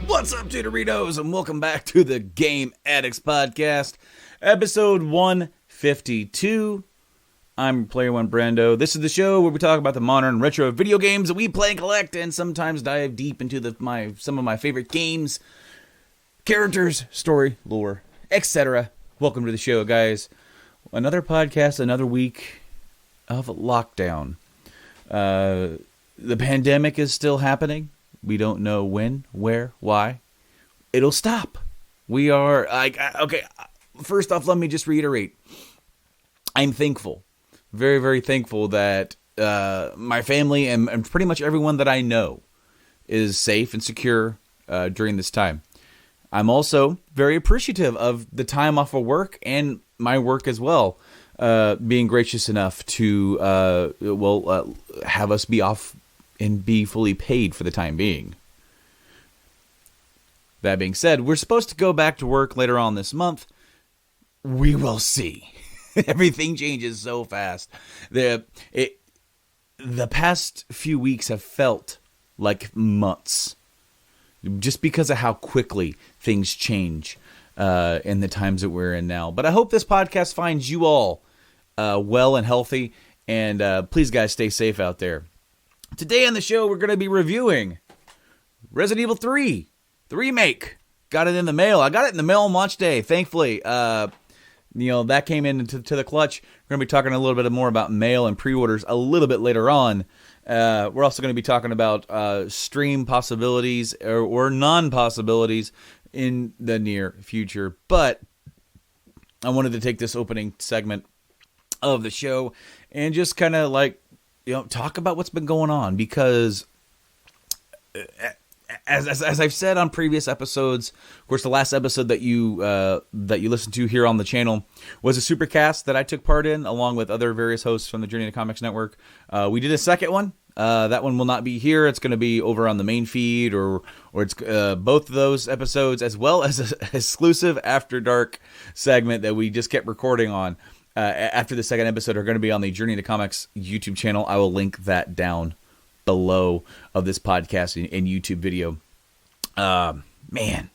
What's up, Doritos, and welcome back to the Game Addicts podcast, episode 152. I'm Player One Brando. This is the show where we talk about the modern retro video games that we play and collect, and sometimes dive deep into some of my favorite games, characters, story, lore, etc. Welcome to the show, guys. Another podcast, another week of lockdown. The pandemic is still happening. We don't know when, where, why. It'll stop. We are, okay, first off, let me just reiterate. I'm thankful. Very, very thankful that my family and pretty much everyone that I know is safe and secure during this time. I'm also very appreciative of the time off of work and my work as well, being gracious enough to, have us be off and be fully paid for the time being. That being said, we're supposed to go back to work later on this month. We will see. Everything changes so fast. The past few weeks have felt like months, just because of how quickly things change in the times that we're in now. But I hope this podcast finds you all well and healthy, and please, guys, stay safe out there. Today on the show, we're going to be reviewing Resident Evil 3, the remake. Got it in the mail. I got it in the mail on launch day, thankfully. That came into the clutch. We're going to be talking a little bit more about mail and pre-orders a little bit later on. We're also going to be talking about stream possibilities or non-possibilities in the near future. But I wanted to take this opening segment of the show and just kind of talk about what's been going on, because as I've said on previous episodes, of course, the last episode that you listened to here on the channel was a supercast that I took part in, along with other various hosts from the Journey to Comics Network. We did a second one. That one will not be here. It's going to be over on the main feed, or it's both of those episodes, as well as an exclusive After Dark segment that we just kept recording on. After the second episode are going to be on the Journey to Comics YouTube channel. I will link that down below of this podcast and YouTube video. Man,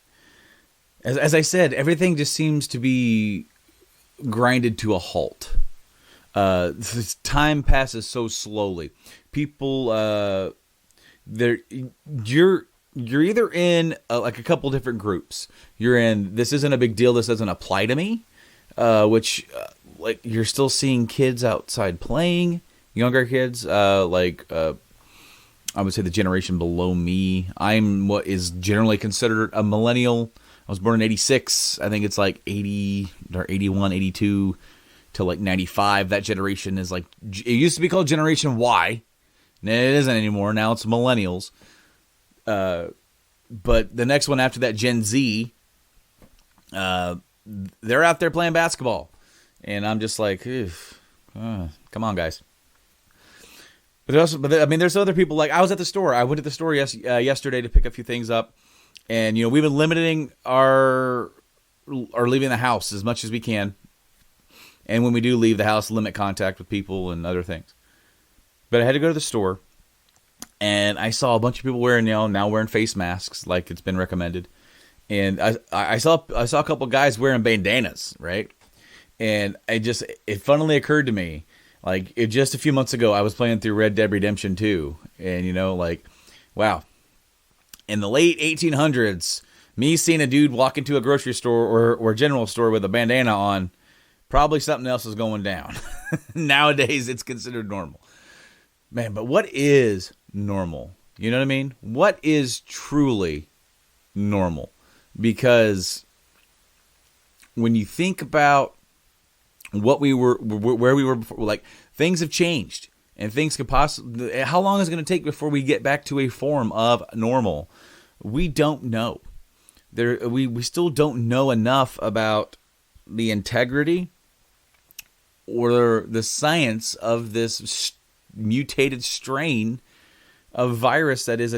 as I said, everything just seems to be grinded to a halt. Time passes so slowly. People, you're either in a couple different groups. You're in, this isn't a big deal, this doesn't apply to me, which you're still seeing kids outside playing, younger kids, I would say the generation below me. I'm what is generally considered a millennial. I was born in 86. I think it's 80 or 81, 82 to 95. That generation is it used to be called Generation Y. It isn't anymore. Now it's millennials. But the next one after that, Gen Z, they're out there playing basketball. And I'm just come on, guys. But there's other people. I was at the store. I went to the store yesterday to pick a few things up, and we've been limiting our leaving the house as much as we can. And when we do leave the house, limit contact with people and other things. But I had to go to the store, and I saw a bunch of people wearing face masks like it's been recommended, and I saw a couple guys wearing bandanas, right? And it funnily occurred to me, just a few months ago, I was playing through Red Dead Redemption 2, and wow, in the late 1800s, me seeing a dude walk into a grocery store or general store with a bandana on, probably something else is going down. Nowadays, it's considered normal. Man, but what is normal? You know what I mean? What is truly normal. Because when you think about what we were, where we were before, like, things have changed. And things could possibly, how long is it going to take before we get back to a form of normal? We don't know. We still don't know enough about the integrity or the science of this mutated strain of virus that is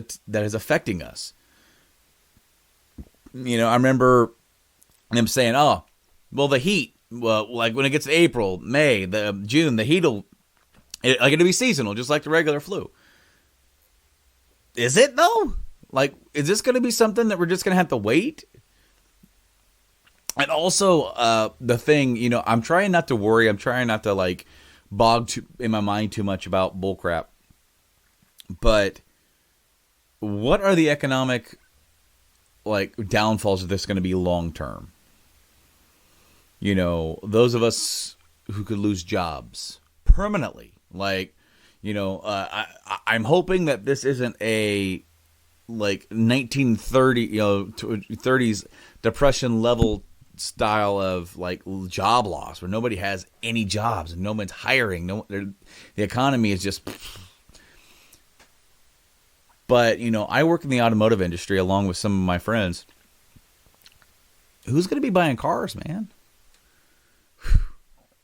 affecting us. You know, I remember them saying, "Oh, well, the heat. Well, like when it gets to April, May, June, the heat will it'll be seasonal, just like the regular flu." Is it though? Like, is this going to be something that we're just going to have to wait? And also, the thing, you know, I'm trying not to worry. I'm trying not to, like, bog in my mind too much about bullcrap. But what are the economic, like, downfalls of this going to be long term? You know, those of us who could lose jobs permanently. Like, you know, I'm hoping that this isn't a, like, 1930, you know, 30s depression level style of, like, job loss where nobody has any jobs and no one's hiring. The economy is just. But, you know, I work in the automotive industry along with some of my friends. Who's going to be buying cars, man?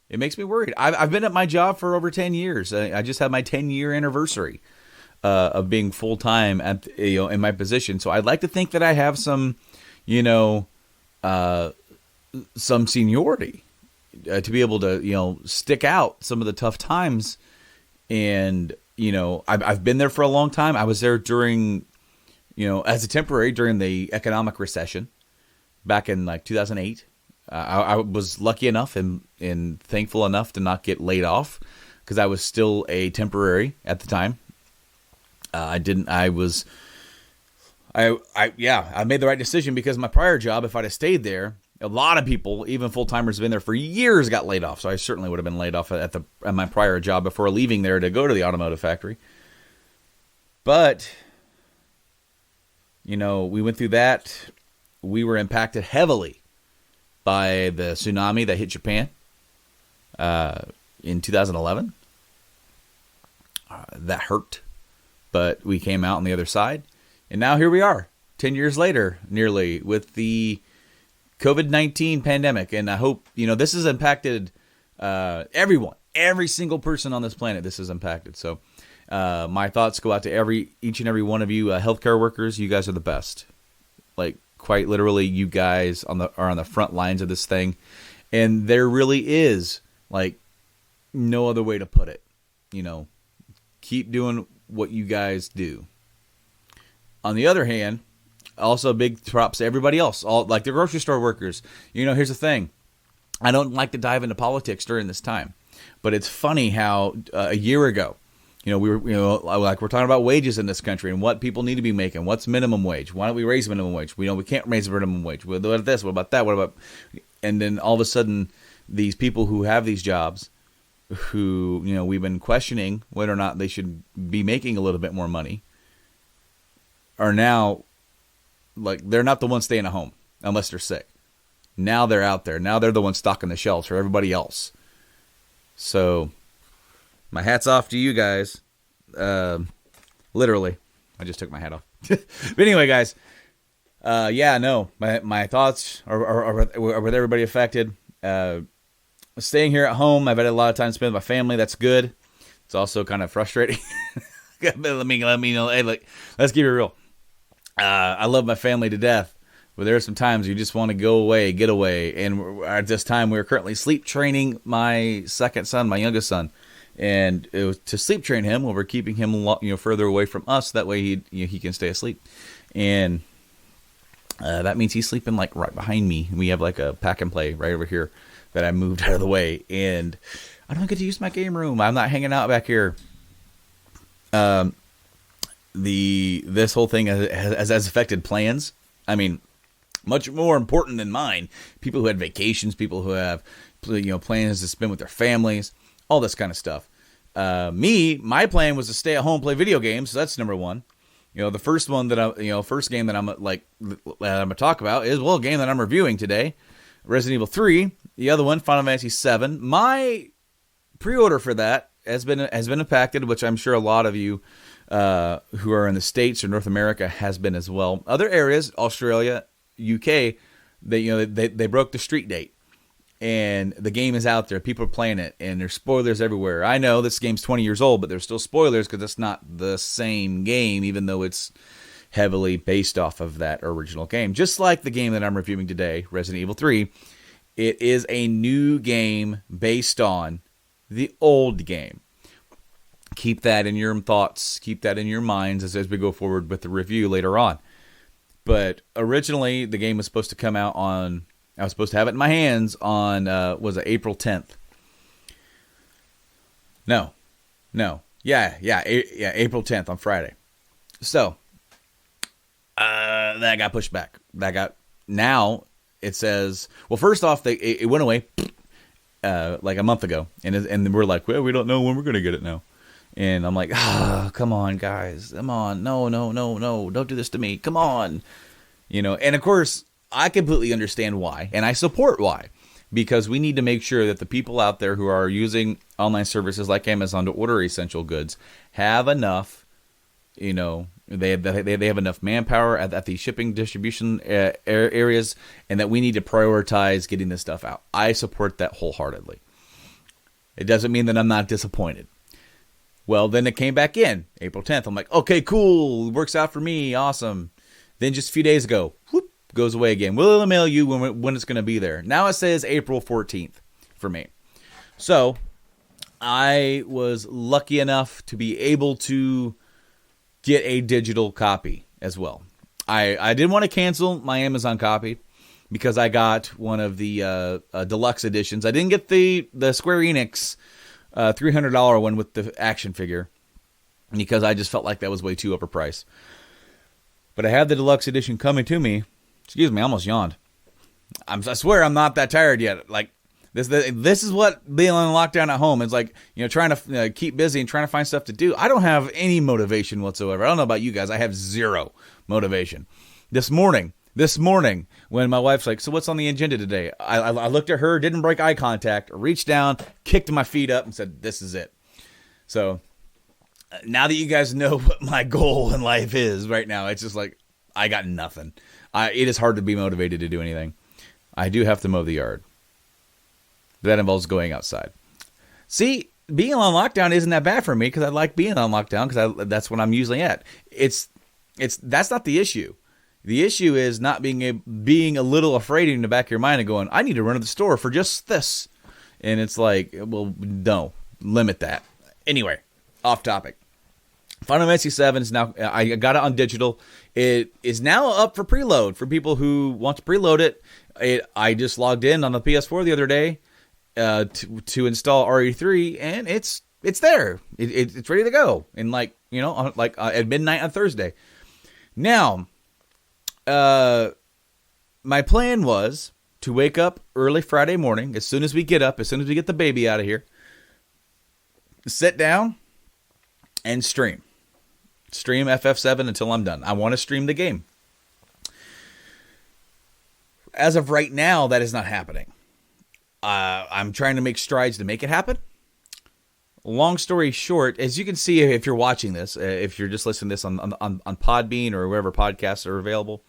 It makes me worried. I've been at my job for over 10 years. I just had my 10-year anniversary of being full-time at, you know, in my position. So I'd like to think that I have some, you know, some seniority to be able to, you know, stick out some of the tough times. And, you know, I've been there for a long time. I was there during, you know, as a temporary during the economic recession back in, like, 2008. I was lucky enough and thankful enough to not get laid off because I was still a temporary at the time. I made the right decision because my prior job, if I'd have stayed there, a lot of people, even full-timers who've been there for years, got laid off. So I certainly would have been laid off at my prior job before leaving there to go to the automotive factory. But, you know, we went through that. We were impacted heavily by the tsunami that hit Japan in 2011. That hurt, but we came out on the other side. And now here we are, 10 years later, nearly, with the COVID-19 pandemic. And I hope, you know, this has impacted everyone, every single person on this planet this has impacted. So my thoughts go out to each and every one of you healthcare workers. You guys are the best. Like, quite literally, you guys are on the front lines of this thing. And there really is, like, no other way to put it. You know, keep doing what you guys do. On the other hand, also big props to everybody else, all like the grocery store workers. You know, here's the thing. I don't like to dive into politics during this time, but it's funny how a year ago, you know, we're talking about wages in this country and what people need to be making. What's minimum wage? Why don't we raise minimum wage? We know we can't raise minimum wage. What about this? What about that? What about? And then all of a sudden, these people who have these jobs, who, you know, we've been questioning whether or not they should be making a little bit more money, are now, like, they're not the ones staying at home unless they're sick. Now they're out there. Now they're the ones stocking the shelves for everybody else. So, my hat's off to you guys. Literally. I just took my hat off. But anyway, guys. My thoughts are with everybody affected. Staying here at home, I've had a lot of time spent with my family. That's good. It's also kind of frustrating. let me know. Hey, look, let's keep it real. I love my family to death, but there are some times you just want to go away, get away. And at this time, we're currently sleep training my second son, my youngest son. And it was to sleep train him while we're keeping him, further away from us. That way he can stay asleep. And that means he's sleeping, like, right behind me. We have, like, a pack and play right over here that I moved out of the way. And I don't get to use my game room. I'm not hanging out back here. This whole thing has affected plans. I mean, much more important than mine. People who had vacations, people who have, plans to spend with their families, all this kind of stuff. My plan was to stay at home, play video games. So that's number one. The first one first game that I'm gonna talk about is a game that I'm reviewing today, Resident Evil 3. The other one, Final Fantasy 7. My pre-order for that has been impacted, which I'm sure a lot of you who are in the States or North America has been as well. Other areas, Australia, UK, they broke the street date. And the game is out there. People are playing it, and there's spoilers everywhere. I know this game's 20 years old, but there's still spoilers because it's not the same game, even though it's heavily based off of that original game. Just like the game that I'm reviewing today, Resident Evil 3, it is a new game based on the old game. Keep that in your thoughts. Keep that in your minds as we go forward with the review later on. But originally, the game was supposed to come out on... I was supposed to have it in my hands on, was it April 10th? No. Yeah, April 10th on Friday. So, that got pushed back. Now it says, well, first off, it went away like a month ago. And we're like, well, we don't know when we're going to get it now. And I'm like, come on, guys. Come on. No. Don't do this to me. Come on. And of course, I completely understand why, and I support why, because we need to make sure that the people out there who are using online services like Amazon to order essential goods have enough, they have enough manpower at the shipping distribution areas, and that we need to prioritize getting this stuff out. I support that wholeheartedly. It doesn't mean that I'm not disappointed. Well, then it came back in April 10th. I'm like, okay, cool, it works out for me, awesome. Then just a few days ago, whoop, goes away again. We'll email you when it's going to be there. Now it says April 14th for me. So I was lucky enough to be able to get a digital copy as well. I didn't want to cancel my Amazon copy because I got one of the deluxe editions. I didn't get the Square Enix $300 one with the action figure because I just felt like that was way too overpriced. But I had the deluxe edition coming to me. Excuse me, I almost yawned. I swear I'm not that tired yet. Like this is what being on lockdown at home is like. Trying to keep busy and trying to find stuff to do. I don't have any motivation whatsoever. I don't know about you guys. I have zero motivation. This morning, when my wife's like, "So what's on the agenda today?" I looked at her, didn't break eye contact, reached down, kicked my feet up, and said, "This is it." So now that you guys know what my goal in life is right now, it's just like I got nothing. It is hard to be motivated to do anything. I do have to mow the yard. That involves going outside. See, being on lockdown isn't that bad for me because I like being on lockdown because that's what I'm usually at. That's not the issue. The issue is not being a little afraid in the back of your mind and going, I need to run to the store for just this. And it's like, well, no, limit that. Anyway, off topic. Final Fantasy 7 is now, I got it on digital. It is now up for preload for people who want to preload it. I just logged in on the PS4 the other day to install RE3, and it's there. It's ready to go. And at midnight on Thursday. Now, my plan was to wake up early Friday morning, as soon as we get the baby out of here, sit down and stream FF7 until I'm done. I want to stream the game. As of right now, that is not happening. I'm trying to make strides to make it happen. Long story short, as you can see, if you're watching this, if you're just listening to this on Podbean or wherever podcasts are available,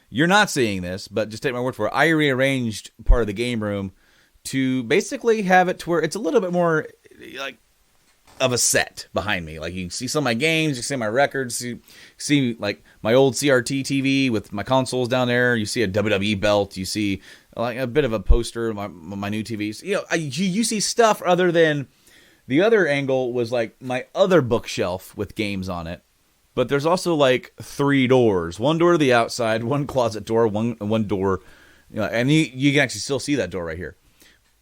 you're not seeing this, but just take my word for it. I rearranged part of the game room to basically have it to where it's a little bit more like of a set behind me. Like you can see some of my games, you see my records, you see like my old CRT TV with my consoles down there. You see a WWE belt. You see like a bit of a poster of my new TVs. You see stuff other than the other angle was like my other bookshelf with games on it. But there's also like 3 doors, one door to the outside, one closet door, one door, and you can actually still see that door right here.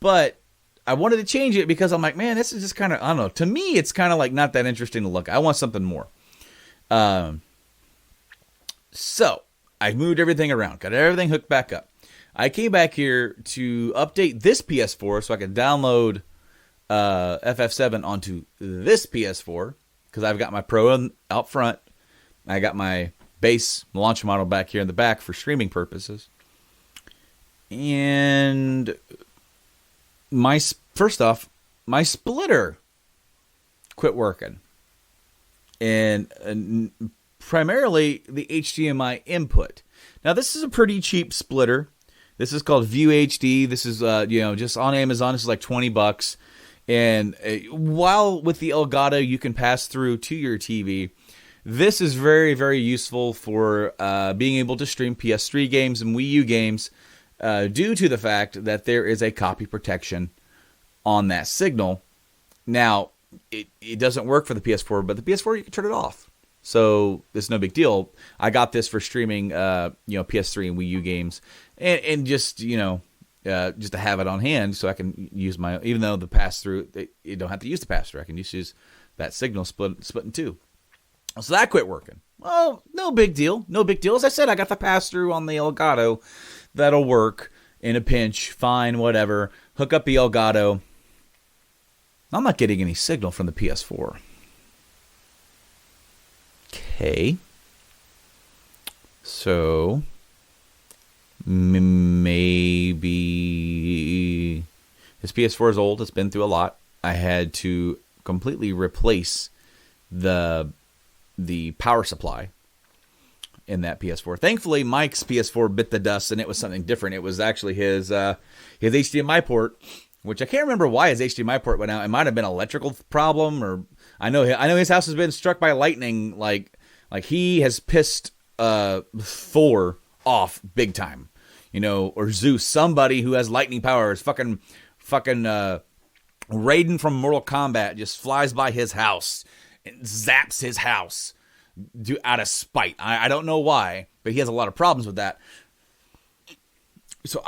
But I wanted to change it because I'm like, man, this is just kind of, I don't know. To me, it's kind of like not that interesting to look. I want something more. So I moved everything around, got everything hooked back up. I came back here to update this PS4 so I could download FF7 onto this PS4 because I've got my Pro out front I got my base launch model back here in the back for streaming purposes. And first off, my splitter quit working. And primarily the HDMI input. Now, this is a pretty cheap splitter. This is called View HD. This is, just on Amazon. This is like $20. And while with the Elgato you can pass through to your TV, this is very, very useful for being able to stream PS3 games and Wii U games due to the fact that there is a copy protection on that signal. Now, it doesn't work for the PS4, but the PS4 you can turn it off. So it's no big deal. I got this for streaming, PS3 and Wii U games, and just just to have it on hand so I can use my. Even though the pass through, you don't have to use the pass through. I can just use that signal split in two. So that quit working. Well, no big deal. No big deal. As I said, I got the pass through on the Elgato. That'll work in a pinch. Fine, whatever. Hook up the Elgato. I'm not getting any signal from the PS4. Okay. So maybe this PS4 is old. It's been through a lot. I had to completely replace the power supply in that PS4. Thankfully, Mike's PS4 bit the dust, and it was something different. It was actually his HDMI port, which I can't remember why his HDMI port went out. It might have been an electrical problem, or I know his house has been struck by lightning. Like he has pissed Thor off big time, or Zeus. Somebody who has lightning powers, fucking Raiden from Mortal Kombat just flies by his house and zaps his house out of spite. I don't know why, but he has a lot of problems with that. So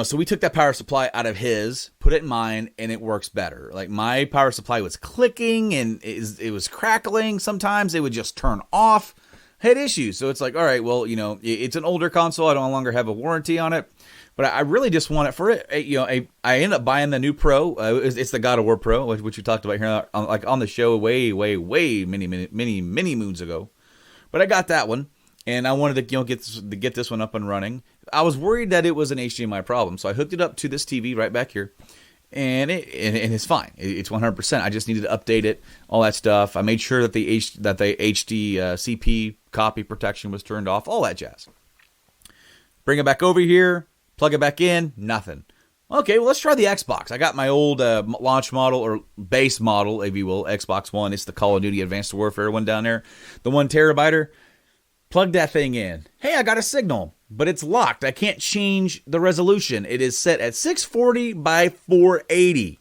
so we took that power supply out of his, put it in mine, and it works better. Like my power supply was clicking and it was crackling. Sometimes it would just turn off. Had issues. So it's like, all right, well, it's an older console. I no longer have a warranty on it, but I really just want it for it. I ended up buying the new Pro. It's the God of War Pro, which we talked about here, on the show way many moons ago. But I got that one, and I wanted to get this one up and running. I was worried that it was an HDMI problem, so I hooked it up to this TV right back here, and it's fine. It's 100%. I just needed to update it, all that stuff. I made sure that the HD CP copy protection was turned off, all that jazz. Bring it back over here, plug it back in, nothing. Okay, well, let's try the Xbox. I got my old launch model, or base model, if you will, Xbox One. It's the Call of Duty Advanced Warfare one down there, the 1 terabyte. Plug that thing in. Hey, I got a signal, but it's locked. I can't change the resolution. It is set at 640 by 480.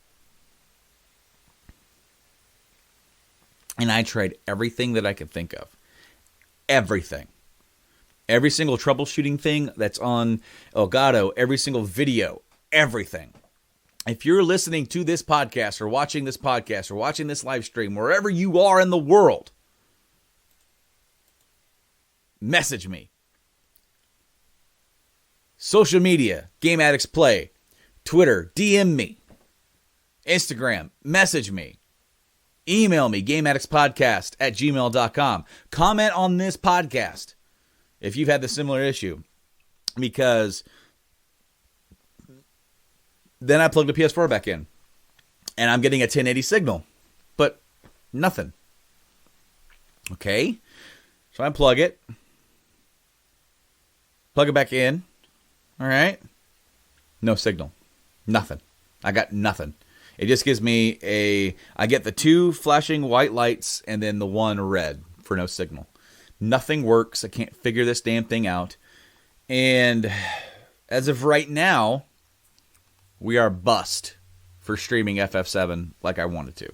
And I tried everything that I could think of. Everything. Every single troubleshooting thing that's on Elgato, every single video, everything. If you're listening to this podcast or watching this podcast or watching this live stream, wherever you are in the world, message me. Social media, Game Addicts Play. Twitter, DM me. Instagram, message me. Email me, gameaddictspodcast@gmail.com. Comment on this podcast if you've had the similar issue. Because then I plugged the PS4 back in, and I'm getting a 1080 signal, but nothing. Okay, so I plug it back in. All right, no signal, nothing. I got nothing. It just gives me I get the 2 flashing white lights and then the 1 red for no signal. Nothing works. I can't figure this damn thing out. And as of right now, we are bust for streaming FF7 like I wanted to.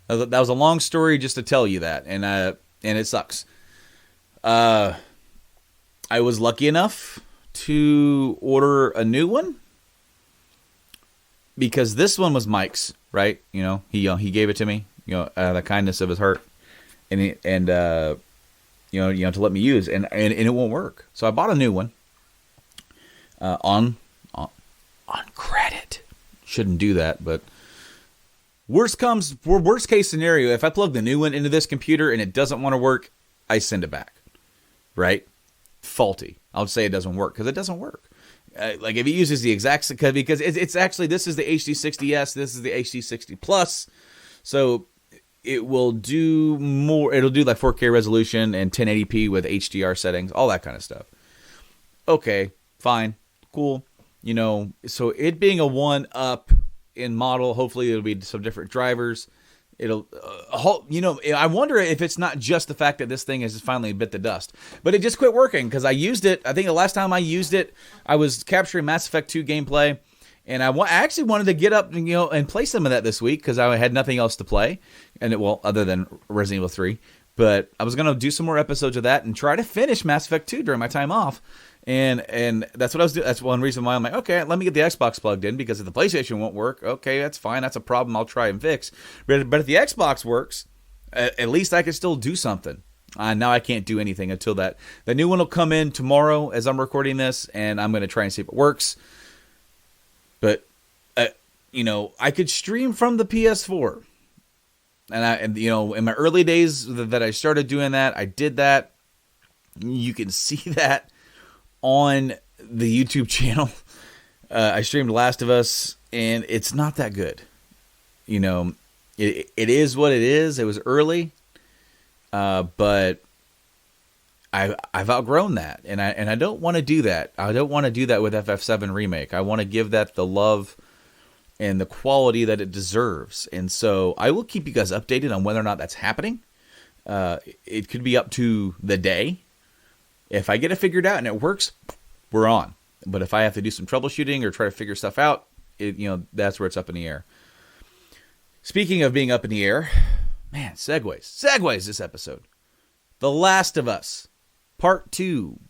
That was a long story just to tell you that, and it sucks. I was lucky enough to order a new one because this one was Mike's, right? He gave it to me, the kindness of his heart, and to let me use, and it won't work. So I bought a new one on credit. Shouldn't do that, but worst case scenario, if I plug the new one into this computer and it doesn't want to work, I send it back, right? Faulty. I'll say it doesn't work because it doesn't work. Like if it uses the exact, because it's actually, this is the HD60S, this is the HD60 Plus, so it will do more. It'll do like 4K resolution and 1080p with HDR settings, all that kind of stuff. Okay, fine, cool. You know, so it being a 1-up in model, hopefully it'll be some different drivers. It'll, you know, I wonder if it's not just the fact that this thing has finally bit the dust, but it just quit working because I used it. I think the last time I used it, I was capturing Mass Effect 2 gameplay, and I actually wanted to get up, and play some of that this week because I had nothing else to play, other than Resident Evil 3. But I was gonna do some more episodes of that and try to finish Mass Effect 2 during my time off. And that's what I was doing. That's one reason why I'm like, okay, let me get the Xbox plugged in, because if the PlayStation won't work, okay, that's fine. That's a problem I'll try and fix. But if the Xbox works, at least I can still do something. Now I can't do anything until the new one will come in tomorrow as I'm recording this, and I'm going to try and see if it works. But, I could stream from the PS4. And in my early days that I started doing that, I did that. You can see that on the YouTube channel. I streamed Last of Us, and it's not that good. It is what it is. It was early, but I've outgrown that, and I don't want to do that. I don't want to do that with FF7 Remake. I want to give that the love and the quality that it deserves. And so I will keep you guys updated on whether or not that's happening. It could be up to the day. If I get it figured out and it works, we're on. But if I have to do some troubleshooting or try to figure stuff out, that's where it's up in the air. Speaking of being up in the air, man, segues this episode. The Last of Us, Part 2,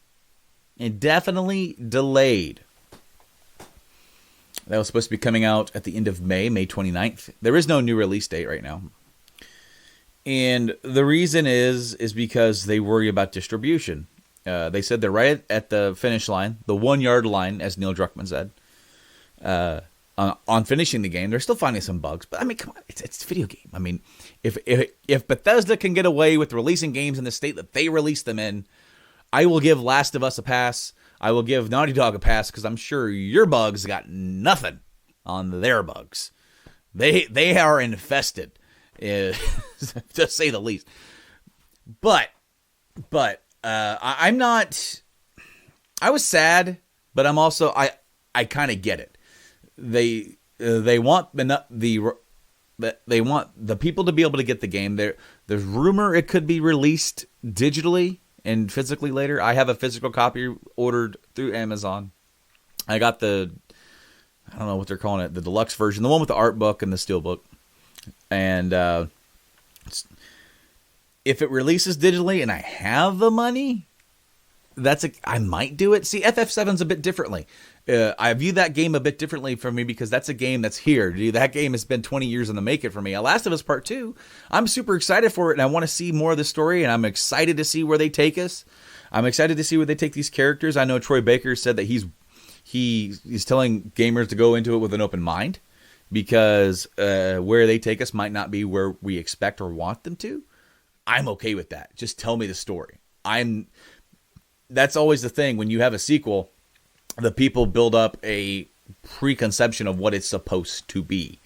indefinitely delayed. That was supposed to be coming out at the end of May 29th. There is no new release date right now. And the reason is because they worry about distribution. They said they're right at the finish line, the 1-yard line, as Neil Druckmann said, on finishing the game. They're still finding some bugs, but I mean, come on, it's a video game. I mean, if Bethesda can get away with releasing games in the state that they release them in, I will give Last of Us a pass. I will give Naughty Dog a pass, because I'm sure your bugs got nothing on their bugs. They are infested, to say the least. But I'm not. I was sad, but I'm also I kind of get it. They want they want the people to be able to get the game. There's rumor it could be released digitally and physically later. I have a physical copy ordered through Amazon. I got I don't know what they're calling it, the deluxe version, the one with the art book and the steel book. And if it releases digitally and I have the money, I might do it. See, FF7's a bit differently. I view that game a bit differently for me, because that's a game that's here. That game has been 20 years in the making for me. Last of Us Part 2, I'm super excited for it, and I want to see more of the story, and I'm excited to see where they take us. I'm excited to see where they take these characters. I know Troy Baker said that he's telling gamers to go into it with an open mind, because where they take us might not be where we expect or want them to. I'm okay with that. Just tell me the story. That's always the thing when you have a sequel. The people build up a preconception of what it's supposed to be,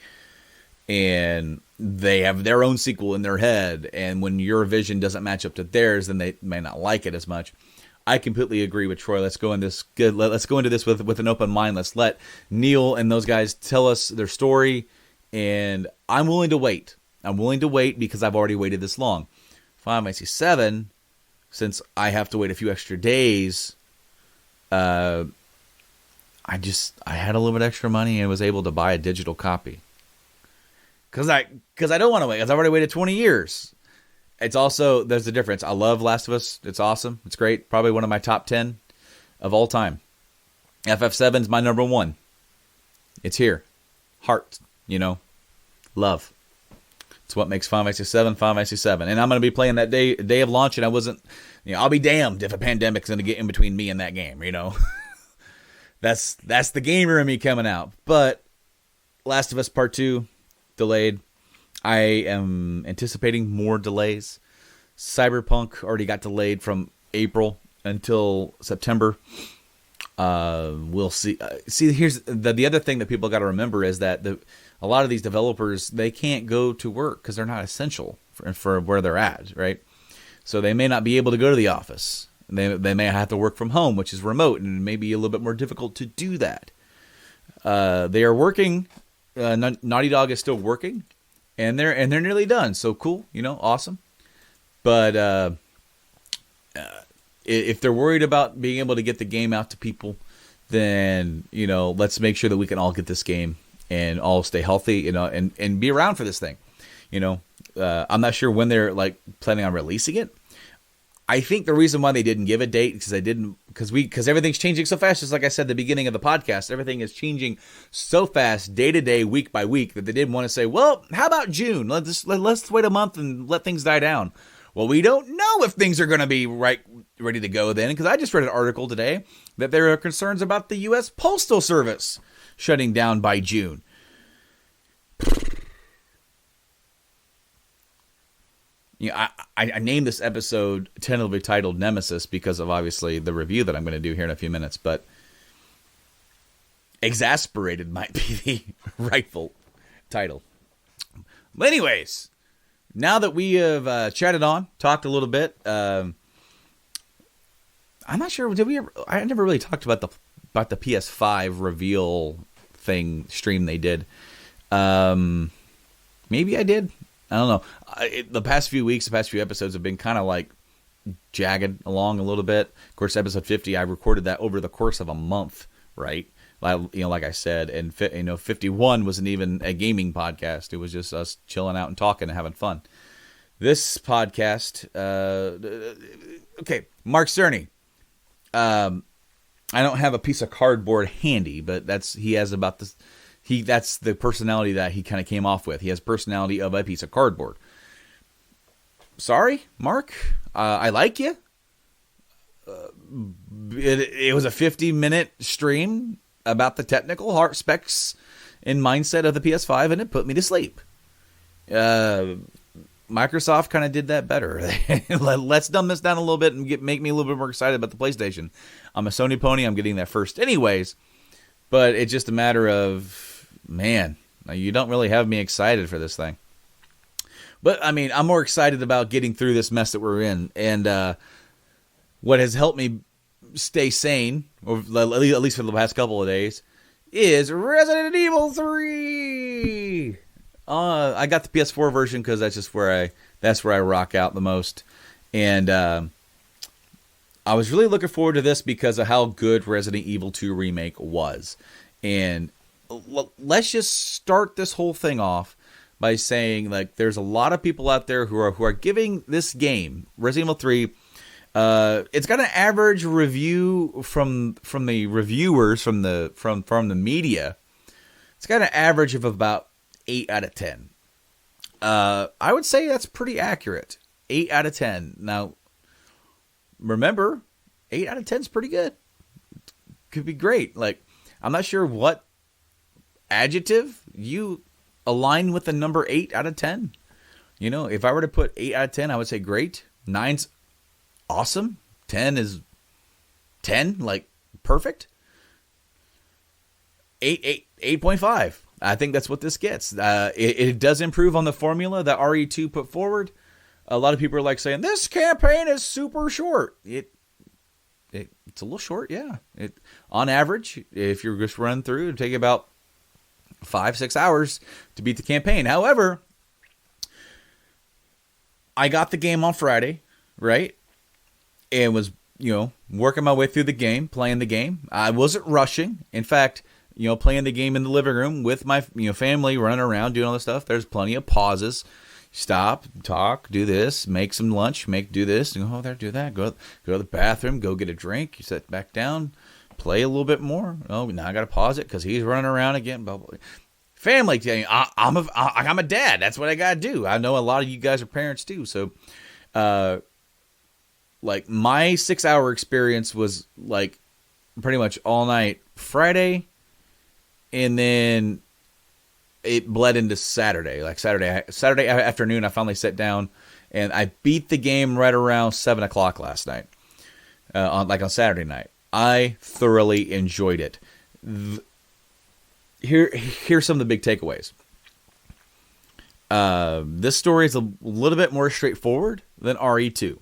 and they have their own sequel in their head. And when your vision doesn't match up to theirs, then they may not like it as much. I completely agree with Troy. Let's go into this with an open mind. Let's let Neil and those guys tell us their story, and I'm willing to wait. I'm willing to wait because I've already waited this long. Final Fantasy 7, since I have to wait a few extra days, I had a little bit extra money and was able to buy a digital copy. Because I don't want to wait, because I've already waited 20 years. It's also, there's a difference. I love Last of Us. It's awesome. It's great. Probably one of my top 10 of all time. FF7's my number 1. It's here. Heart, love. It's what makes Final Fantasy 7 Final Fantasy 7. And I'm going to be playing that day of launch, and I wasn't, I'll be damned if a pandemic's going to get in between me and that game, That's the gamer in me coming out. But Last of Us Part 2, delayed. I am anticipating more delays. Cyberpunk already got delayed from April until September. We'll see. Here's the other thing that people got to remember is that a lot of these developers, they can't go to work because they're not essential for where they're at, right? So they may not be able to go to the office. They may have to work from home, which is remote, and it may be a little bit more difficult to do that. They are working. Naughty Dog is still working, and they're nearly done. So cool, awesome. But if they're worried about being able to get the game out to people, then let's make sure that we can all get this game and all stay healthy, and be around for this thing. I'm not sure when they're planning on releasing it. I think the reason why they didn't give a date because everything's changing so fast. Just like I said at the beginning of the podcast, everything is changing so fast, day to day, week by week, that they didn't want to say, well, how about June? Let's wait a month and let things die down. Well, we don't know if things are going to be ready to go then, because I just read an article today that there are concerns about the U.S. Postal Service shutting down by June. I named this episode tentatively titled Nemesis because of obviously the review that I'm going to do here in a few minutes, but exasperated might be the rightful title. But anyways, now that we have talked a little bit, I'm not sure, I never really talked about the PS5 reveal stream they did. Maybe I did. I don't know. The past few episodes have been kind of jagged along a little bit. Of course, episode 50, I recorded that over the course of a month, right? Like I said, and 51 wasn't even a gaming podcast. It was just us chilling out and talking and having fun. This podcast, okay, Mark Cerny. I don't have a piece of cardboard handy, but that's the personality that he kind of came off with. He has personality of a piece of cardboard. Sorry, Mark. I like you. It was a 50-minute stream about the technical heart specs and mindset of the PS5, and it put me to sleep. Microsoft kind of did that better. Let's dumb this down a little bit and make me a little bit more excited about the PlayStation. I'm a Sony pony. I'm getting that first anyways. But it's just a matter of, man, you don't really have me excited for this thing. But, I'm more excited about getting through this mess that we're in. And what has helped me stay sane, or at least for the past couple of days, is Resident Evil 3. I got the PS4 version because that's where I rock out the most. And I was really looking forward to this because of how good Resident Evil 2 Remake was. And let's just start this whole thing off by saying, there's a lot of people out there who are giving this game, Resident Evil 3, it's got an average review from the reviewers, from the media. It's got an average of about 8 out of 10. I would say that's pretty accurate. 8 out of 10. Now, remember, 8 out of 10 is pretty good. Could be great. I'm not sure what adjective you align with the number 8 out of 10. If I were to put 8 out of 10, I would say great. 9's awesome. 10 is 10, perfect. 8.5. I think that's what this gets. It does improve on the formula that RE2 put forward. A lot of people are saying, this campaign is super short. It's a little short, yeah. On average, if you're just running through, it'd take about 5-6 hours to beat the campaign. However, I got the game on Friday, right? And was, working my way through the game, playing the game. I wasn't rushing. In fact, playing the game in the living room with my family, running around, doing all this stuff. There's plenty of pauses. Stop, talk, do this, make some lunch, do this, go there, do that, go to the bathroom, go get a drink, you sit back down, play a little bit more. Oh, now I got to pause it because he's running around again. Blah, blah. Family, I'm a dad. That's what I got to do. I know a lot of you guys are parents too. So, my 6-hour experience was pretty much all night Friday, and then it bled into Saturday. Saturday afternoon, I finally sat down And I beat the game right around 7 o'clock last night, on Saturday night. I thoroughly enjoyed it. Here's some of the big takeaways. This story is a little bit more straightforward than RE2.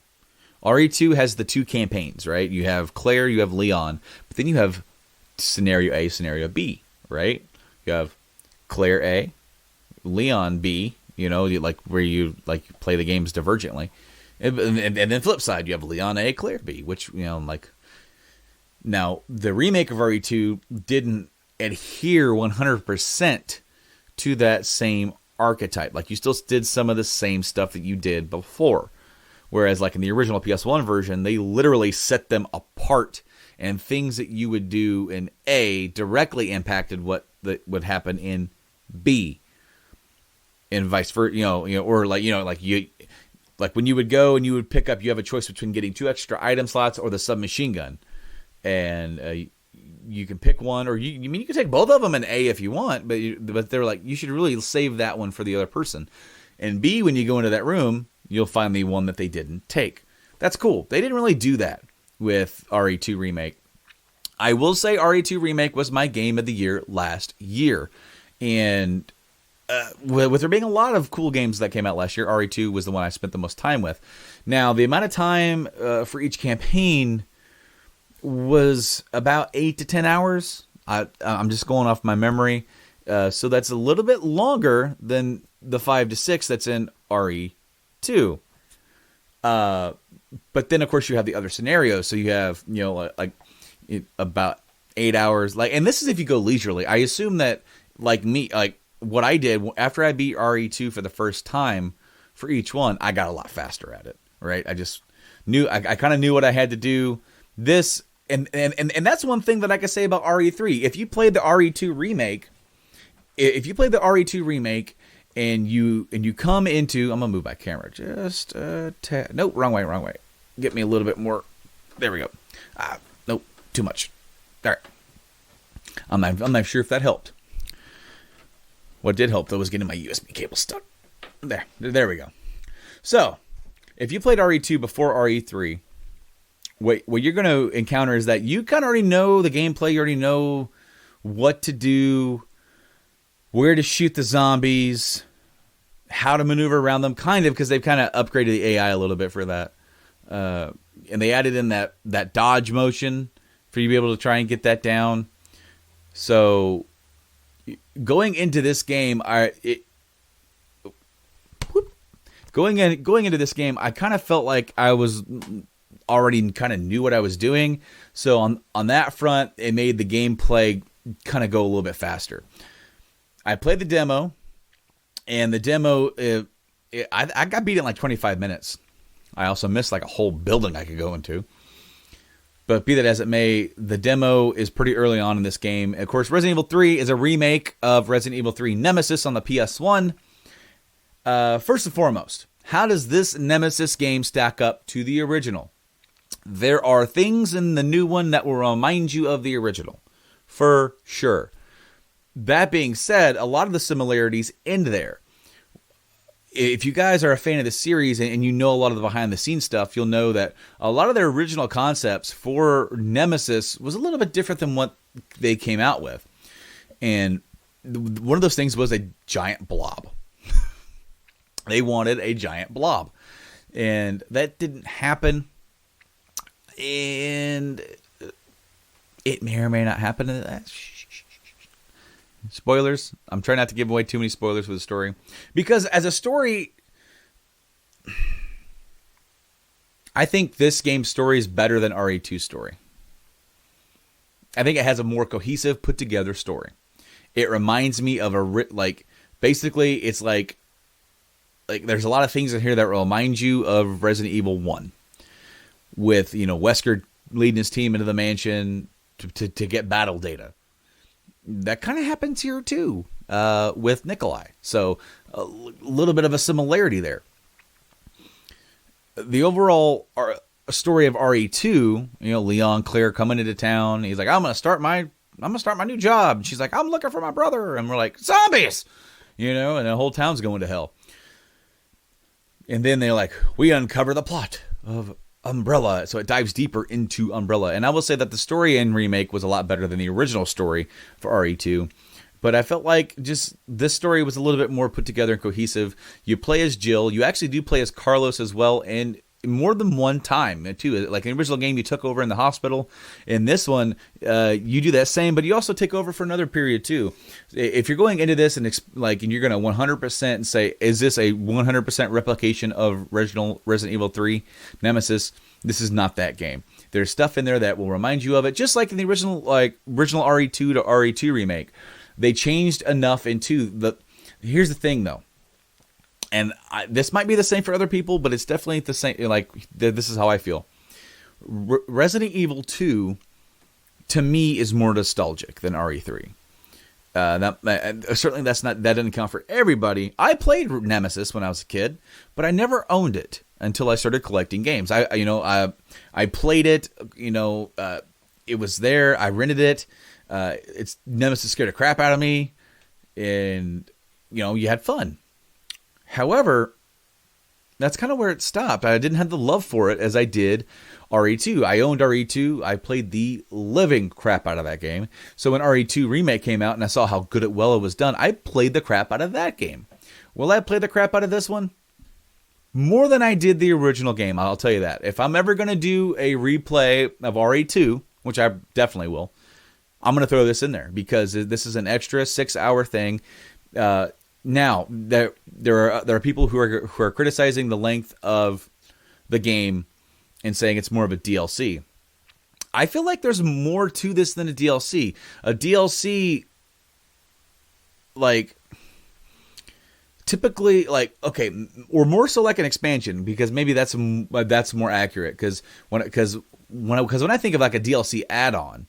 RE2 has the 2 campaigns, right? You have Claire, you have Leon, but then you have scenario A, scenario B, right? You have Claire A, Leon B, where you play the games divergently. And then flip side, you have Leon A, Claire B, which, now the remake of RE2 didn't adhere 100% to that same archetype. Like, you still did some of the same stuff that you did before. Whereas, in the original PS1 version, they literally set them apart, and things that you would do in A directly impacted what would happen in B, and vice versa. Or when you would go and you would pick up, you have a choice between getting 2 extra item slots or the submachine gun, and you can pick one, or you can take both of them in A if you want, but they're like, you should really save that one for the other person. And B, when you go into that room, you'll find the one that they didn't take. That's cool. They didn't really do that with RE2 Remake. I will say RE2 Remake was my game of the year last year. And with there being a lot of cool games that came out last year, RE2 was the one I spent the most time with. Now, the amount of time for each campaign was about 8 to 10 hours. I'm just going off my memory. So that's a little bit longer than the 5 to 6 that's in RE2. But then, of course, you have the other scenarios. So you have, about 8 hours. And this is if you go leisurely. I assume that, what I did after I beat RE2 for the first time for each one, I got a lot faster at it, right? I just knew, I kind of knew what I had to do. This, and that's one thing that I can say about RE3. If you played the RE2 remake, and you come into, I'm gonna move my camera just nope, wrong way. Get me a little bit more. There we go. Nope, too much. All right. I'm not sure if that helped. What did help though was getting my USB cable stuck. There we go. So, if you played RE2 before RE3, what you're going to encounter is that you kind of already know the gameplay. You already know what to do, where to shoot the zombies, how to maneuver around them, kind of, because they've kind of upgraded the AI a little bit for that. And they added in that dodge motion for you to be able to try and get that down. So going into this game, going into this game, I kind of felt like I was already kind of knew what I was doing. So on that front, it made the gameplay kind of go a little bit faster. I played the demo, and the demo, I got beat in 25 minutes. I also missed a whole building I could go into. But be that as it may, the demo is pretty early on in this game. Of course, Resident Evil 3 is a remake of Resident Evil 3 Nemesis on the PS1. First and foremost, how does this Nemesis game stack up to the original? There are things in the new one that will remind you of the original, for sure. That being said, a lot of the similarities end there. If you guys are a fan of the series and you know a lot of the behind-the-scenes stuff, you'll know that a lot of their original concepts for Nemesis was a little bit different than what they came out with. And one of those things was a giant blob. They wanted a giant blob. And that didn't happen. And it may or may not happen. Spoilers. I'm trying not to give away too many spoilers for the story. Because as a story, I think this game's story is better than RE2's story. I think it has a more cohesive, put-together story. It reminds me of basically, it's like there's a lot of things in here that remind you of Resident Evil 1. With, Wesker leading his team into the mansion to get battle data. That kind of happens here too, with Nikolai. So a little bit of a similarity there. The overall story of RE2, Leon, Claire coming into town. He's like, I'm gonna start my new job. And she's like, I'm looking for my brother. And we're like, zombies, and the whole town's going to hell. And then they're like, we uncover the plot of Umbrella. So it dives deeper into Umbrella. And I will say that the story in Remake was a lot better than the original story for RE2. But I felt like just this story was a little bit more put together and cohesive. You play as Jill. You actually do play as Carlos as well. And more than one time, too. Like in the original game, you took over in the hospital. In this one, you do that same, but you also take over for another period, too. If you're going into this and you're going to 100% and say, is this a 100% replication of Resident Evil 3 Nemesis? This is not that game. There's stuff in there that will remind you of it, just like in the original RE2 to RE2 remake. They changed enough into the... Here's the thing, though. And this might be the same for other people, but it's definitely the same. Like, this is how I feel. Resident Evil 2, to me, is more nostalgic than RE3. Certainly, that didn't count for everybody. I played Nemesis when I was a kid, but I never owned it until I started collecting games. I played it. It was there. I rented it. Nemesis scared the crap out of me, and you had fun. However, that's kind of where it stopped. I didn't have the love for it as I did RE2. I owned RE2. I played the living crap out of that game. So when RE2 Remake came out and I saw how good it was done, I played the crap out of that game. Will I play the crap out of this one? More than I did the original game, I'll tell you that. If I'm ever going to do a replay of RE2, which I definitely will, I'm going to throw this in there because this is an extra 6-hour thing. Now, there are people who are criticizing the length of the game and saying it's more of a DLC. I feel like there's more to this than a DLC. A DLC, typically, or more so like an expansion, because maybe that's more accurate. Because when I think of like a DLC add-on,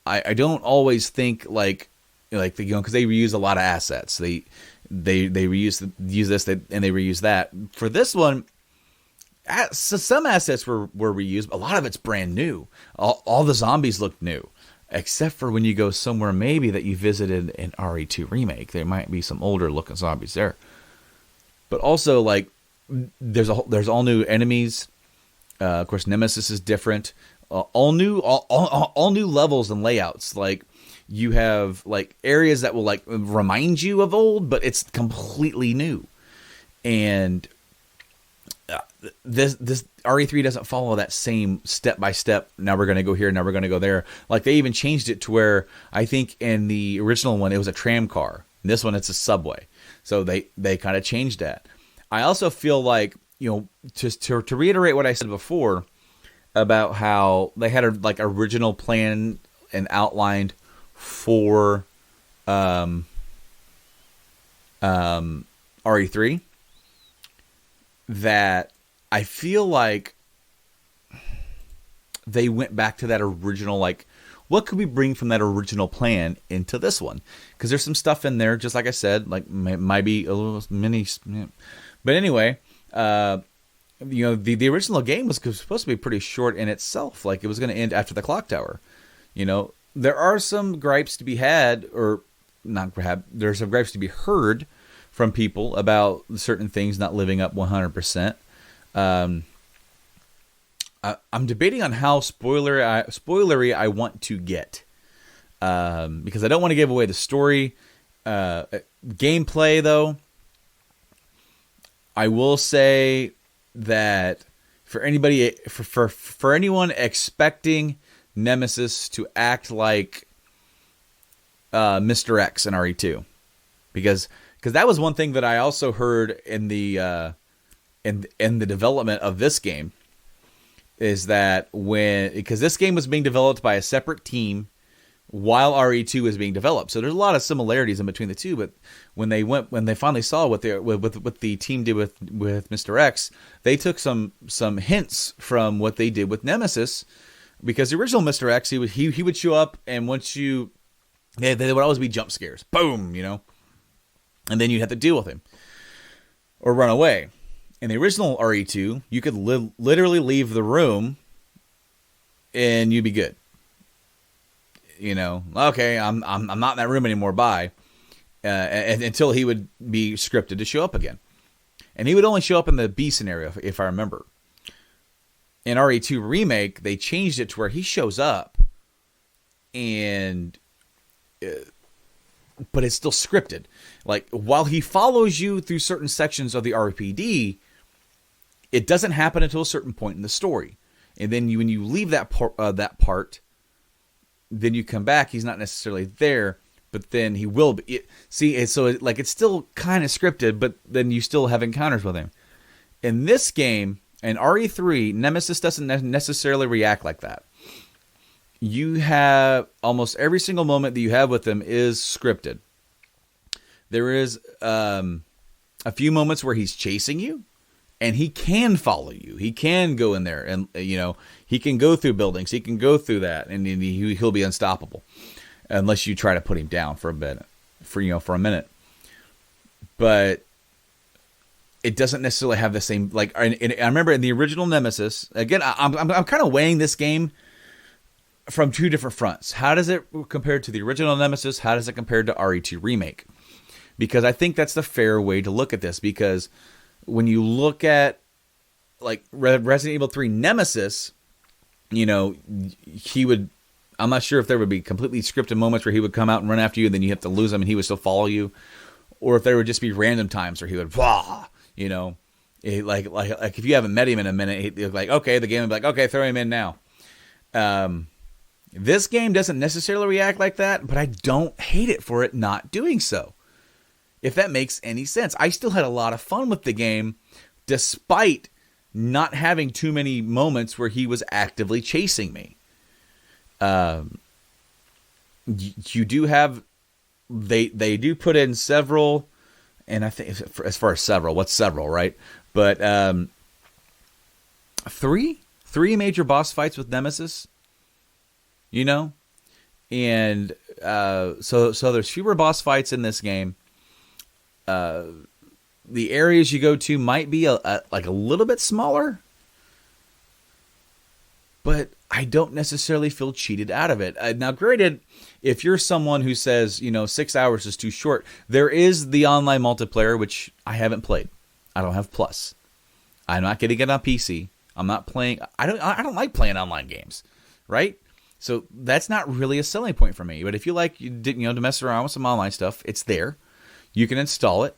I don't always think because they reuse a lot of assets. They use this and they reuse that. For this one, so some assets were reused. A lot of it's brand new. All the zombies look new, except for when you go somewhere maybe that you visited in RE2 Remake. There might be some older looking zombies there. But also there's all new enemies. Of course, Nemesis is different. All new levels and layouts. You have areas that will remind you of old, but it's completely new. And this RE3 doesn't follow that same step by step. Now we're going to go here. Now we're going to go there. They even changed it to where I think in the original one it was a tram car. In this one it's a subway. So they kind of changed that. I also feel just to reiterate what I said before about how they had a original plan and outlined for RE3, that I feel like they went back to that original, what could we bring from that original plan into this one? Because there's some stuff in there, just like I said, might be a little mini. But anyway, the original game was supposed to be pretty short in itself. It was going to end after the clock tower. There are some gripes to be had, or not perhaps, there's some gripes to be heard from people about certain things not living up 100%. I'm debating on how spoilery I want to get, because I don't want to give away the story. Gameplay, though, I will say that for anybody, for anyone expecting Nemesis to act like Mr. X in RE2, because that was one thing that I also heard in the development of this game, is that because this game was being developed by a separate team while RE2 was being developed, so there's a lot of similarities in between the two. But when they finally saw what the team did with Mr. X, they took some hints from what they did with Nemesis. Because the original Mr. X, he would show up, and once they would always be jump scares. Boom, and then you'd have to deal with him or run away. In the original RE2, you could literally leave the room and you'd be good. Okay, I'm not in that room anymore. Bye. And until he would be scripted to show up again. And he would only show up in the B scenario, if I remember. In RE2 Remake, they changed it to where he shows up, but it's still scripted. Like, while he follows you through certain sections of the RPD, it doesn't happen until a certain point in the story. And then when you leave that part, then you come back, he's not necessarily there, but then he will be. It's still kind of scripted, but then you still have encounters with him. In this game, in RE3, Nemesis doesn't necessarily react like that. You have almost every single moment that you have with him is scripted. There is a few moments where he's chasing you, and he can follow you. He can go in there, and he can go through buildings. He can go through that, and he'll be unstoppable, unless you try to put him down for a bit, for a minute. But it doesn't necessarily have the same, like, and I remember in the original Nemesis, again, I'm kind of weighing this game from two different fronts. How does it compare to the original Nemesis? How does it compare to RE2 Remake? Because I think that's the fair way to look at this, because when you look at, like, Resident Evil 3 Nemesis, he would, I'm not sure if there would be completely scripted moments where he would come out and run after you, and then you have to lose him and he would still follow you, or if there would just be random times where he would, like if you haven't met him in a minute, he'd be like, okay, the game would be like, okay, throw him in now. This game doesn't necessarily react like that, but I don't hate it for it not doing so. If that makes any sense. I still had a lot of fun with the game, despite not having too many moments where he was actively chasing me. You do have, they do put in several, and I think as far as several, what's several, right? But three major boss fights with Nemesis, and so there's fewer boss fights in this game. The areas you go to might be like a little bit smaller, but I don't necessarily feel cheated out of it. Now, granted, if you're someone who says, 6 hours is too short, there is the online multiplayer, which I haven't played. I don't have Plus. I'm not getting it on PC. I'm not playing. I don't like playing online games, right? So that's not really a selling point for me. But if you like, to mess around with some online stuff, it's there. You can install it.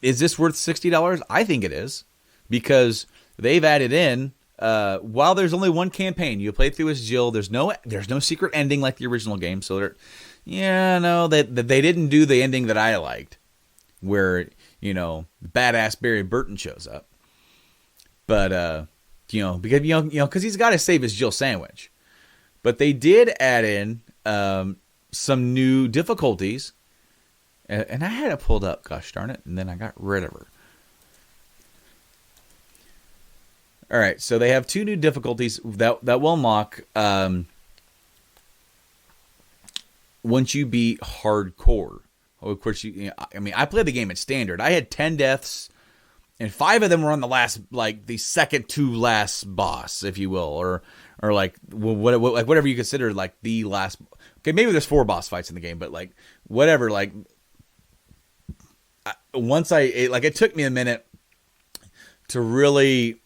Is this worth $60? I think it is, because they've added in, while there's only one campaign, you play through as Jill. There's no secret ending like the original game. So they didn't do the ending that I liked, where badass Barry Burton shows up. But because he's got to save his Jill sandwich. But they did add in some new difficulties. And I had it pulled up, gosh darn it, and then I got rid of her. All right, so they have two new difficulties that will unlock once you beat hardcore. Of course, I played the game at standard. I had 10 deaths, and 5 of them were on the second to last boss, if you will, or whatever you consider like the last. Okay, maybe there's 4 boss fights in the game, but like whatever, like. It took me a minute to really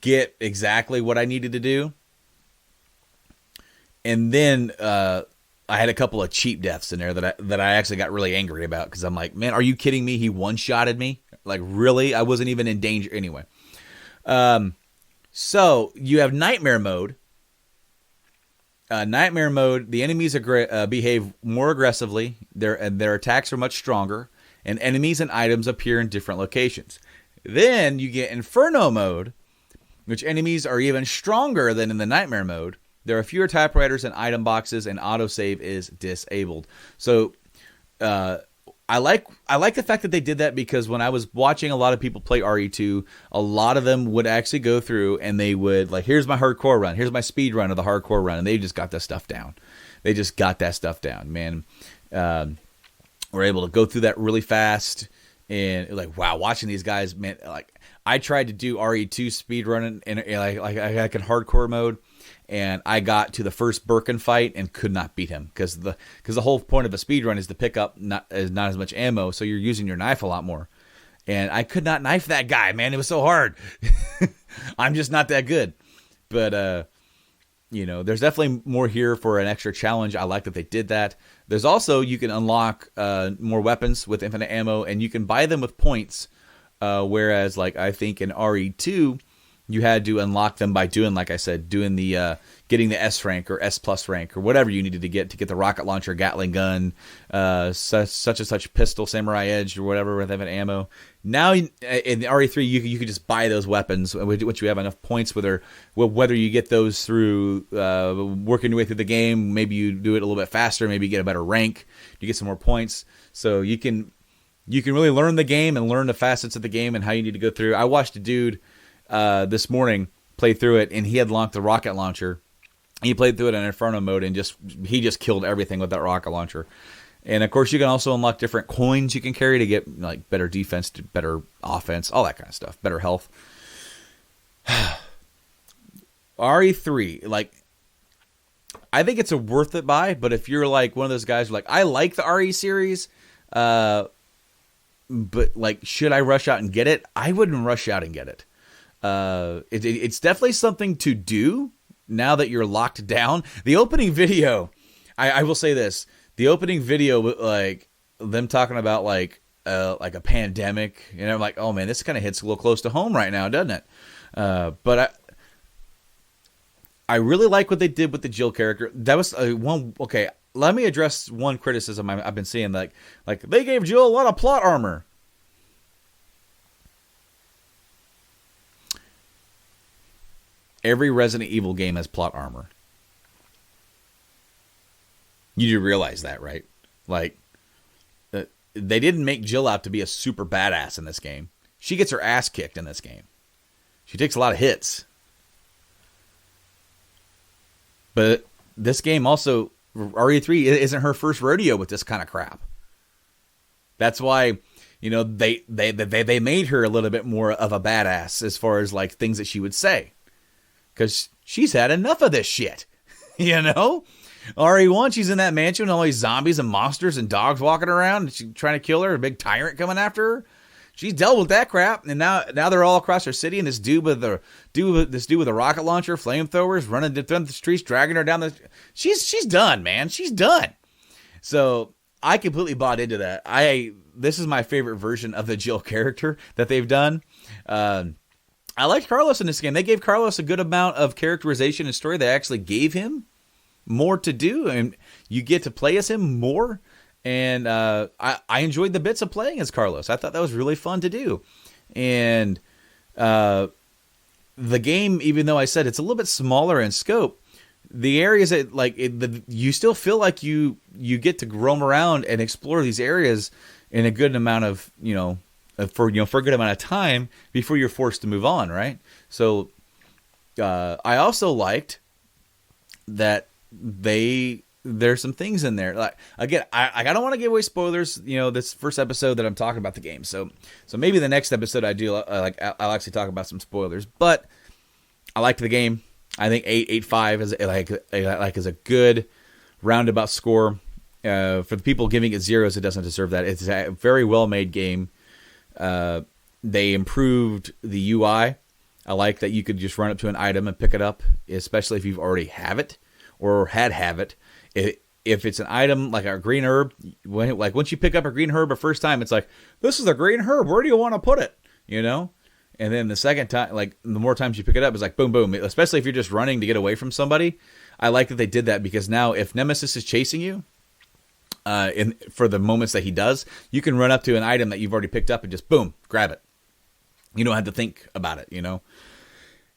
get exactly what I needed to do. And then I had a couple of cheap deaths in there that I actually got really angry about, because I'm like, man, are you kidding me? He one-shotted me? Like, really? I wasn't even in danger anyway. So you have Nightmare Mode. Nightmare Mode, the enemies behave more aggressively. Their attacks are much stronger. And enemies and items appear in different locations. Then you get Inferno Mode, which enemies are even stronger than in the Nightmare Mode. There are fewer typewriters and item boxes, and autosave is disabled. So I like the fact that they did that, because when I was watching a lot of people play RE2, a lot of them would actually go through and they would, like, here's my hardcore run, here's my speed run of the hardcore run, and they just got that stuff down. Man. We're able to go through that really fast, and like, wow, watching these guys, man, like, I tried to do RE2 speed running in hardcore mode, and I got to the first Birkin fight and could not beat him, because the whole point of a speed run is to pick up not as much ammo, so you're using your knife a lot more. And I could not knife that guy, man. It was so hard. I'm just not that good. But, there's definitely more here for an extra challenge. I like that they did that. There's also, you can unlock more weapons with infinite ammo, and you can buy them with points. Whereas, like, I think in RE2, you had to unlock them by doing, like I said, doing the getting the S rank or S plus rank or whatever you needed to get the rocket launcher, Gatling gun, such and such pistol, Samurai Edge, or whatever with infinite ammo. Now in the RE3, you could just buy those weapons, which you have enough points whether you get those through working your way through the game. Maybe you do it a little bit faster. Maybe you get a better rank. You get some more points. So you can really learn the game and learn the facets of the game and how you need to go through. I watched a dude this morning play through it, and he had launched the rocket launcher. He played through it in Inferno mode, and he just killed everything with that rocket launcher. And of course, you can also unlock different coins you can carry to get like better defense, better offense, all that kind of stuff, better health. RE3, like, I think it's a worth it buy, but if you're like one of those guys who like, I like the RE series, but like, should I rush out and get it? I wouldn't rush out and get it. It's definitely something to do now that you're locked down. The opening video, I will say this. The opening video, like them talking about like a pandemic, and I'm like, oh man, this kind of hits a little close to home right now, doesn't it? But I really like what they did with the Jill character. That was one. Okay, let me address one criticism I've been seeing. Like they gave Jill a lot of plot armor. Every Resident Evil game has plot armor. You do realize that, right? Like, they didn't make Jill out to be a super badass in this game. She gets her ass kicked in this game. She takes a lot of hits. But this game also, RE3 isn't her first rodeo with this kind of crap. That's why, they made her a little bit more of a badass as far as like things that she would say. Because she's had enough of this shit, RE1, she's in that mansion with all these zombies and monsters and dogs walking around, and she's trying to kill her, a big tyrant coming after her. She's dealt with that crap, and now they're all across her city, and this dude with a rocket launcher, flamethrowers, running down the streets, dragging her down the. She's done, man. She's done. So I completely bought into that. This is my favorite version of the Jill character that they've done. I liked Carlos in this game. They gave Carlos a good amount of characterization and story. They actually gave him more to do, and you get to play as him more. And I enjoyed the bits of playing as Carlos. I thought that was really fun to do. And the game, even though I said it's a little bit smaller in scope, the areas that you still feel like you get to roam around and explore these areas in a good amount of for a good amount of time before you're forced to move on, right? So I also liked that there's some things in there. Like, again, I don't want to give away spoilers, this first episode that I'm talking about the game. So maybe the next episode I'll actually talk about some spoilers. But I liked the game. I think 8.5 is a good roundabout score. For the people giving it zeros, it doesn't deserve that. It's a very well made game. They improved the UI. I like that you could just run up to an item and pick it up, especially if you've already have it or have it. If it's an item like a green herb, once you pick up a green herb a first time, it's like, this is a green herb. Where do you want to put it? And then the second time, like the more times you pick it up, it's like boom, boom. Especially if you're just running to get away from somebody. I like that they did that because now if Nemesis is chasing you, for the moments that he does, you can run up to an item that you've already picked up and just boom, grab it. You don't have to think about it,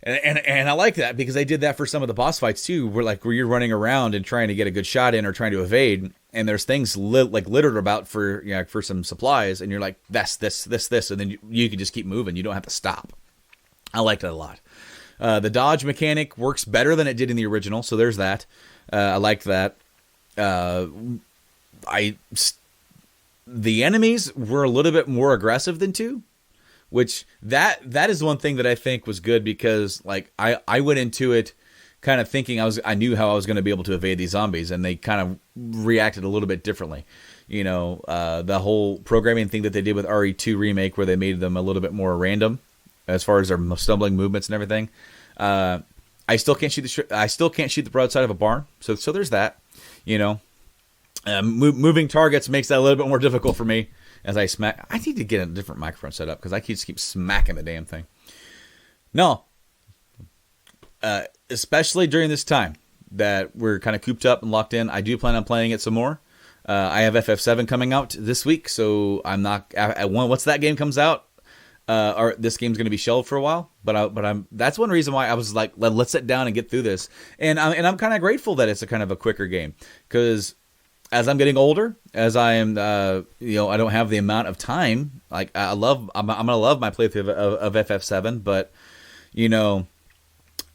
And I like that because they did that for some of the boss fights too, where you're running around and trying to get a good shot in or trying to evade, and there's things littered about for for some supplies, and you're like, this, and then you can just keep moving. You don't have to stop. I liked it a lot. The dodge mechanic works better than it did in the original, so there's that. I liked that. The enemies were a little bit more aggressive than 2. Which that is one thing that I think was good because I went into it kind of thinking I knew how I was going to be able to evade these zombies, and they kind of reacted a little bit differently. The whole programming thing that they did with RE2 Remake, where they made them a little bit more random as far as their stumbling movements and everything. I still can't shoot the broadside of a barn, so there's that. Moving targets makes that a little bit more difficult for me as I smack. I need to get a different microphone set up because I just keep smacking the damn thing. No, especially during this time that we're kind of cooped up and locked in, I do plan on playing it some more. I have FF7 coming out this week, so I'm not. Once that game comes out, or this game's going to be shelved for a while. But I'm. That's one reason why I was like, let's sit down and get through this. And I'm kind of grateful that it's a kind of a quicker game, because as I'm getting older, as I am, I don't have the amount of time. Like I'm gonna love my playthrough of FF7, but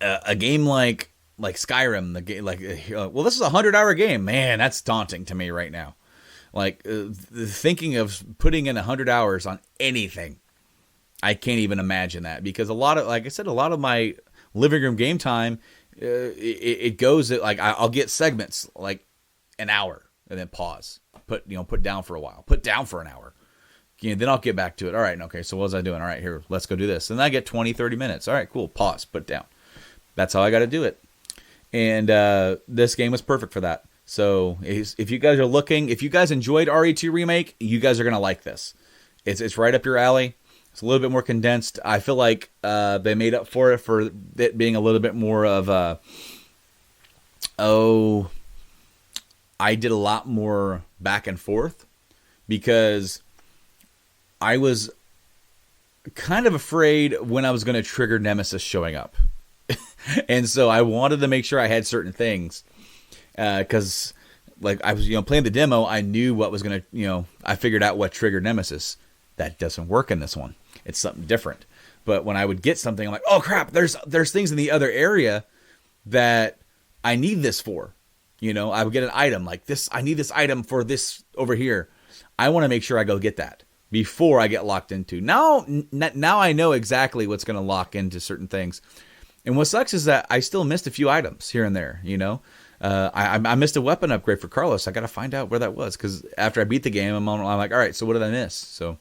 a game like Skyrim, the game this is a 100-hour game. Man, that's daunting to me right now. Thinking of putting in 100 hours on anything, I can't even imagine that, because a lot of my living room game time, it goes at I'll get segments like an hour and then pause, put down for a while, put down for an hour. Then I'll get back to it. All right, okay, so what was I doing? All right, here, let's go do this. And I get 20, 30 minutes. All right, cool, pause, put down. That's how I got to do it. And this game was perfect for that. So if you guys are looking, if you guys enjoyed RE2 Remake, you guys are going to like this. It's right up your alley. It's a little bit more condensed. I feel like they made up for it being a little bit more of I did a lot more back and forth, because I was kind of afraid when I was going to trigger Nemesis showing up. And so I wanted to make sure I had certain things, because I was playing the demo. I knew what was going to, I figured out what triggered Nemesis. That doesn't work in this one. It's something different. But when I would get something, I'm like, oh crap, there's things in the other area that I need this for. I would get an item like this. I need this item for this over here. I want to make sure I go get that before I get locked into. Now I know exactly what's going to lock into certain things. And what sucks is that I still missed a few items here and there. I missed a weapon upgrade for Carlos. I got to find out where that was, because after I beat the game, I'm like, all right, so what did I miss? So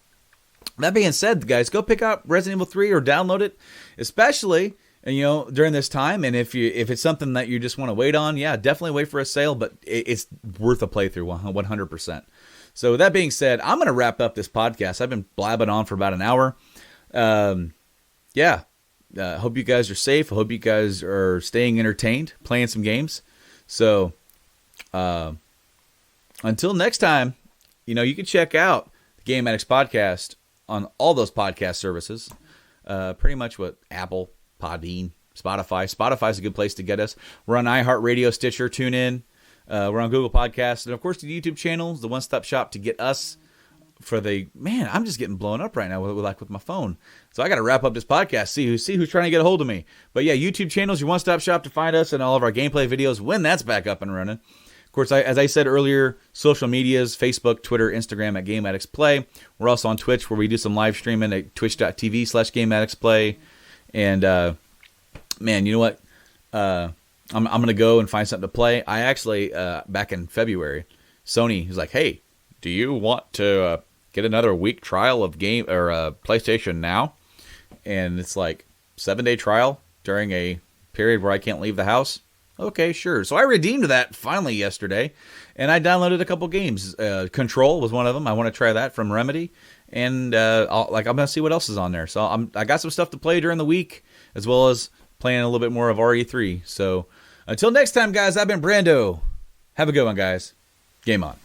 that being said, guys, go pick up Resident Evil 3 or download it, especially during this time. And if it's something that you just want to wait on, yeah, definitely wait for a sale. But it's worth a playthrough, 100%. So with that being said, I'm going to wrap up this podcast. I've been blabbing on for about an hour. Hope you guys are safe. I hope you guys are staying entertained, playing some games. So, until next time, you can check out the Game Addicts podcast on all those podcast services. Pretty much what Apple, Podbean, Spotify. Spotify's a good place to get us. We're on iHeartRadio, Stitcher, TuneIn. We're on Google Podcasts. And, of course, the YouTube channel is the one-stop shop to get us I'm just getting blown up right now with my phone. So I got to wrap up this podcast, see who's trying to get a hold of me. But yeah, YouTube channel's your one-stop shop to find us and all of our gameplay videos when that's back up and running. Of course, as I said earlier, social medias, Facebook, Twitter, Instagram at Game Addicts Play. We're also on Twitch, where we do some live streaming at twitch.tv/Game Addicts Play. And man, you know what? I'm going to go and find something to play. I actually, back in February, Sony was like, hey, do you want to get another week trial of game or PlayStation Now? And it's like 7-day trial during a period where I can't leave the house. Okay, sure. So I redeemed that finally yesterday, and I downloaded a couple games. Control was one of them. I want to try that from Remedy, and I'm gonna see what else is on there. So I got some stuff to play during the week, as well as playing a little bit more of RE3. So until next time, guys, I've been Brando. Have a good one, guys. Game on.